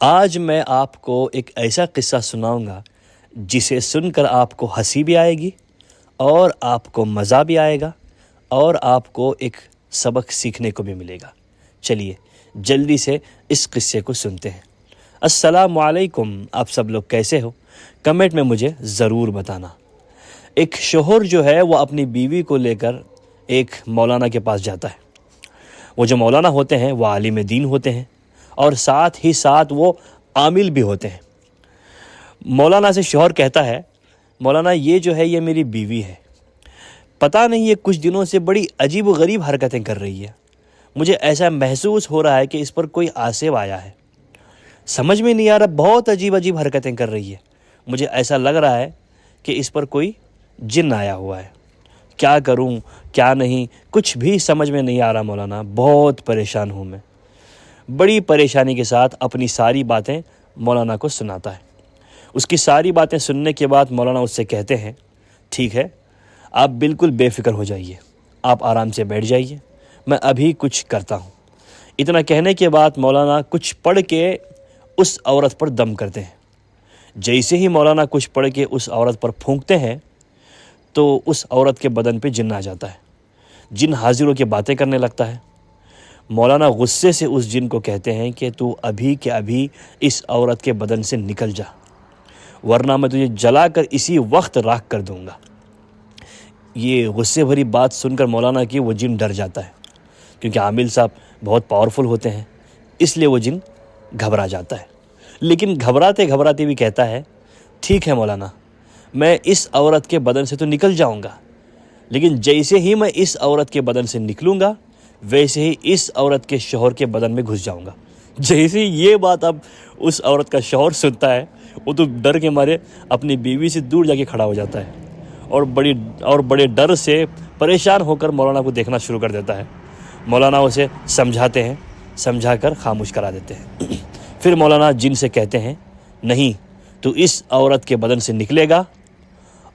آج میں آپ کو ایک ایسا قصہ سناؤں گا جسے سن کر آپ کو ہنسی بھی آئے گی اور آپ کو مزہ بھی آئے گا اور آپ کو ایک سبق سیکھنے کو بھی ملے گا۔ چلیے جلدی سے اس قصے کو سنتے ہیں۔ السلام علیکم، آپ سب لوگ کیسے ہو؟ کمنٹ میں مجھے ضرور بتانا۔ ایک شوہر جو ہے وہ اپنی بیوی کو لے کر ایک مولانا کے پاس جاتا ہے۔ وہ جو مولانا ہوتے ہیں وہ عالم دین ہوتے ہیں اور ساتھ ہی ساتھ وہ عامل بھی ہوتے ہیں۔ مولانا سے شوہر کہتا ہے، مولانا یہ جو ہے یہ میری بیوی ہے، پتہ نہیں یہ کچھ دنوں سے بڑی عجیب و غریب حرکتیں کر رہی ہے، مجھے ایسا محسوس ہو رہا ہے کہ اس پر کوئی عاصف آیا ہے، سمجھ میں نہیں آ رہا، بہت عجیب حرکتیں کر رہی ہے، مجھے ایسا لگ رہا ہے کہ اس پر کوئی جن آیا ہوا ہے، کیا کروں کیا نہیں کچھ بھی سمجھ میں نہیں آ رہا مولانا، بہت پریشان ہوں میں۔ بڑی پریشانی کے ساتھ اپنی ساری باتیں مولانا کو سناتا ہے۔ اس کی ساری باتیں سننے کے بعد مولانا اس سے کہتے ہیں، ٹھیک ہے آپ بالکل بے فکر ہو جائیے، آپ آرام سے بیٹھ جائیے، میں ابھی کچھ کرتا ہوں۔ اتنا کہنے کے بعد مولانا کچھ پڑھ کے اس عورت پر دم کرتے ہیں۔ جیسے ہی مولانا کچھ پڑھ کے اس عورت پر پھونکتے ہیں تو اس عورت کے بدن پہ جن آ جاتا ہے، جن حاضر ہو کے باتیں کرنے لگتا ہے۔ مولانا غصے سے اس جن کو کہتے ہیں کہ تو ابھی کے ابھی اس عورت کے بدن سے نکل جا، ورنہ میں تجھے جلا کر اسی وقت راکھ کر دوں گا۔ یہ غصے بھری بات سن کر مولانا کی وہ جن ڈر جاتا ہے، کیونکہ عامل صاحب بہت پاورفل ہوتے ہیں، اس لیے وہ جن گھبرا جاتا ہے۔ لیکن گھبراتے گھبراتے بھی کہتا ہے، ٹھیک ہے مولانا، میں اس عورت کے بدن سے تو نکل جاؤں گا، لیکن جیسے ہی میں اس عورت کے بدن سے نکلوں گا ویسے ہی اس عورت کے شوہر کے بدن میں گھس جاؤں گا۔ جیسے ہی یہ بات اب اس عورت کا شوہر سنتا ہے وہ تو ڈر کے مارے اپنی بیوی سے دور جا کے کھڑا ہو جاتا ہے اور بڑے ڈر سے پریشان ہو کر مولانا کو دیکھنا شروع کر دیتا ہے۔ مولانا اسے سمجھاتے ہیں، سمجھا کر خاموش کرا دیتے ہیں۔ پھر مولانا جن سے کہتے ہیں، نہیں تو اس عورت کے بدن سے نکلے گا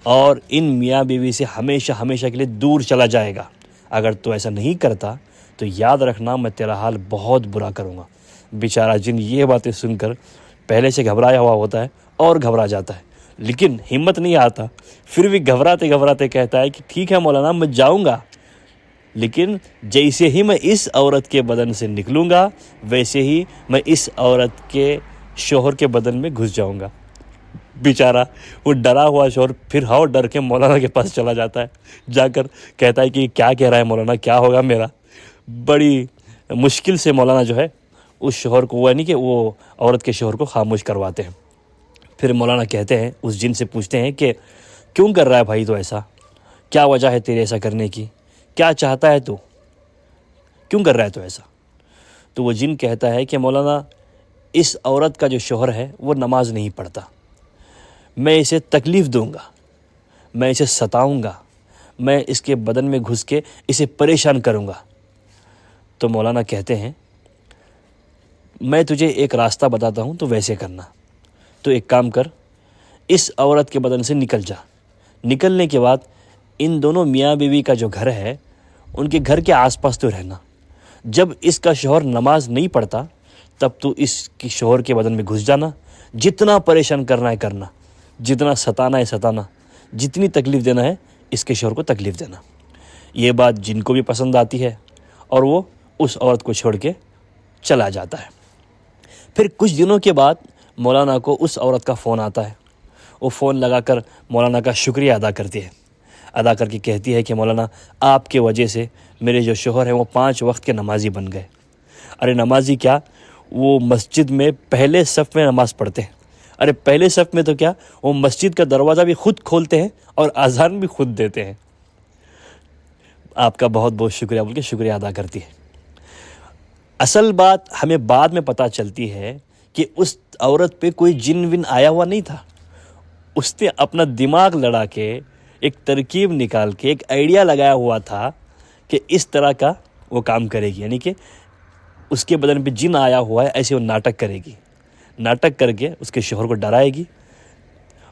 اور ان میاں بیوی سے ہمیشہ ہمیشہ کے لیے دور چلا جائے گا، اگر تو ایسا نہیں کرتا تو یاد رکھنا میں تیرا حال بہت برا کروں گا۔ بیچارہ جن یہ باتیں سن کر پہلے سے گھبرایا ہوا ہوتا ہے اور گھبرا جاتا ہے، لیکن ہمت نہیں آتا، پھر بھی گھبراتے گھبراتے کہتا ہے کہ ٹھیک ہے مولانا میں جاؤں گا، لیکن جیسے ہی میں اس عورت کے بدن سے نکلوں گا ویسے ہی میں اس عورت کے شوہر کے بدن میں گھس جاؤں گا۔ بیچارہ وہ ڈرا ہوا شوہر پھر ہاؤ ڈر کے مولانا کے پاس چلا جاتا ہے، جا کر کہتا ہے کہ کیا کہہ رہا ہے مولانا، کیا ہوگا میرا؟ بڑی مشکل سے مولانا جو ہے اس شوہر کو وہ عورت کے شوہر کو خاموش کرواتے ہیں۔ پھر مولانا کہتے ہیں، اس جن سے پوچھتے ہیں کہ کیوں کر رہا ہے بھائی تو ایسا، کیا وجہ ہے تیرے ایسا کرنے کی، کیا چاہتا ہے تو، کیوں کر رہا ہے تو ایسا؟ تو وہ جن کہتا ہے کہ مولانا اس عورت کا جو شوہر ہے وہ نماز نہیں پڑھتا، میں اسے تکلیف دوں گا، میں اسے ستاؤں گا، میں اس کے بدن میں گھس کے اسے پریشان کروں گا۔ تو مولانا کہتے ہیں، میں تجھے ایک راستہ بتاتا ہوں تو ویسے کرنا، تو ایک کام کر، اس عورت کے بدن سے نکل جا، نکلنے کے بعد ان دونوں میاں بیوی کا جو گھر ہے ان کے گھر کے آس پاس تو رہنا، جب اس کا شوہر نماز نہیں پڑھتا تب تو اس کی شوہر کے بدن میں گھس جانا، جتنا پریشان کرنا ہے کرنا، جتنا ستانا ہے ستانا، جتنی تکلیف دینا ہے اس کے شوہر کو تکلیف دینا۔ یہ بات جن کو بھی پسند آتی ہے اور وہ اس عورت کو چھوڑ کے چلا جاتا ہے۔ پھر کچھ دنوں کے بعد مولانا کو اس عورت کا فون آتا ہے، وہ فون لگا کر مولانا کا شکریہ ادا کرتی ہے، ادا کر کے کہتی ہے کہ مولانا آپ کے وجہ سے میرے جو شوہر ہیں وہ 5 وقت کے نمازی بن گئے۔ ارے نمازی کیا، وہ مسجد میں پہلے صف میں نماز پڑھتے ہیں، ارے پہلے صف میں تو کیا، وہ مسجد کا دروازہ بھی خود کھولتے ہیں اور اذان بھی خود دیتے ہیں۔ آپ کا بہت بہت شکریہ بول کے شکریہ ادا کرتی ہے۔ اصل بات ہمیں بعد میں پتہ چلتی ہے کہ اس عورت پہ کوئی جن ون آیا ہوا نہیں تھا، اس نے اپنا دماغ لڑا کے ایک ترکیب نکال کے ایک آئیڈیا لگایا ہوا تھا کہ اس طرح کا وہ کام کرے گی، یعنی کہ اس کے بدن پہ جن آیا ہوا ہے ایسے وہ ناٹک کرے گی، ناٹک کر کے اس کے شوہر کو ڈرائے گی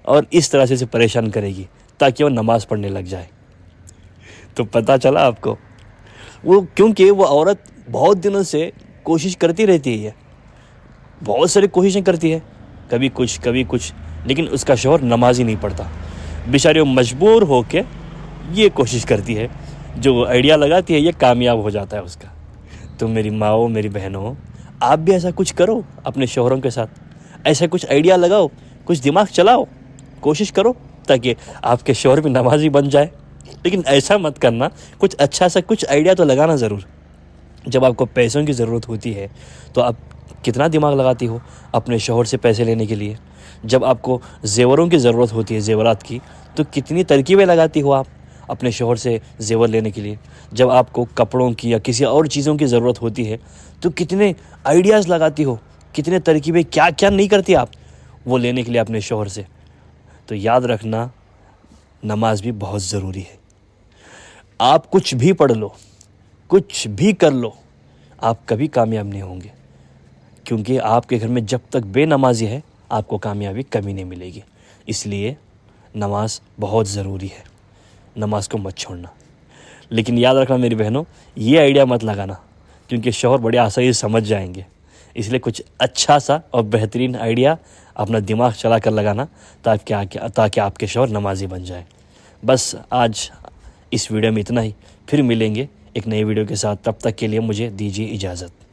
اور اس طرح سے اسے پریشان کرے گی تاکہ وہ نماز پڑھنے لگ جائے۔ تو پتہ چلا آپ کو، وہ کیونکہ وہ عورت بہت دنوں سے کوشش کرتی رہتی ہے، بہت ساری کوششیں کرتی ہے، کبھی کچھ، لیکن اس کا شوہر نماز ہی نہیں پڑھتا۔ بیچاری وہ مجبور ہو کے یہ کوشش کرتی ہے، جو وہ آئیڈیا لگاتی ہے یہ کامیاب ہو جاتا ہے اس کا۔ تو میری ماؤں، میری بہنوں، آپ بھی ایسا کچھ کرو اپنے شوہروں کے ساتھ، ایسا کچھ آئیڈیا لگاؤ، کچھ دماغ چلاؤ، کوشش کرو تاکہ آپ کے شوہر بھی نمازی بن جائے۔ لیکن ایسا مت کرنا، کچھ اچھا سا کچھ آئیڈیا تو لگانا ضرور۔ جب آپ کو پیسوں کی ضرورت ہوتی ہے تو آپ کتنا دماغ لگاتی ہو اپنے شوہر سے پیسے لینے کے لیے؟ جب آپ کو زیوروں کی ضرورت ہوتی ہے، زیورات کی، تو کتنی ترکیبیں لگاتی ہو آپ اپنے شوہر سے زیور لینے کے لیے؟ جب آپ کو کپڑوں کی یا کسی اور چیزوں کی ضرورت ہوتی ہے تو کتنے آئیڈیاز لگاتی ہو، کتنے ترکیبیں، کیا کیا نہیں کرتی آپ وہ لینے کے لیے اپنے شوہر سے۔ تو یاد رکھنا، نماز بھی بہت ضروری ہے۔ آپ کچھ بھی پڑھ لو، کچھ بھی کر لو، آپ کبھی کامیاب نہیں ہوں گے، کیونکہ آپ کے گھر میں جب تک بے نمازی ہے آپ کو کامیابی کبھی نہیں ملے گی۔ اس لیے نماز بہت ضروری ہے، نماز کو مت چھوڑنا۔ لیکن یاد رکھنا میری بہنوں، یہ آئیڈیا مت لگانا، کیونکہ شوہر بڑے آسانی سے سمجھ جائیں گے۔ اس لیے کچھ اچھا سا اور بہترین آئیڈیا اپنا دماغ چلا کر لگانا تاکہ آپ کے شوہر نمازی بن جائیں۔ بس آج اس ویڈیو میں اتنا ہی، پھر ملیں گے ایک نئی ویڈیو کے ساتھ۔ تب تک کے لیے مجھے دیجیے اجازت۔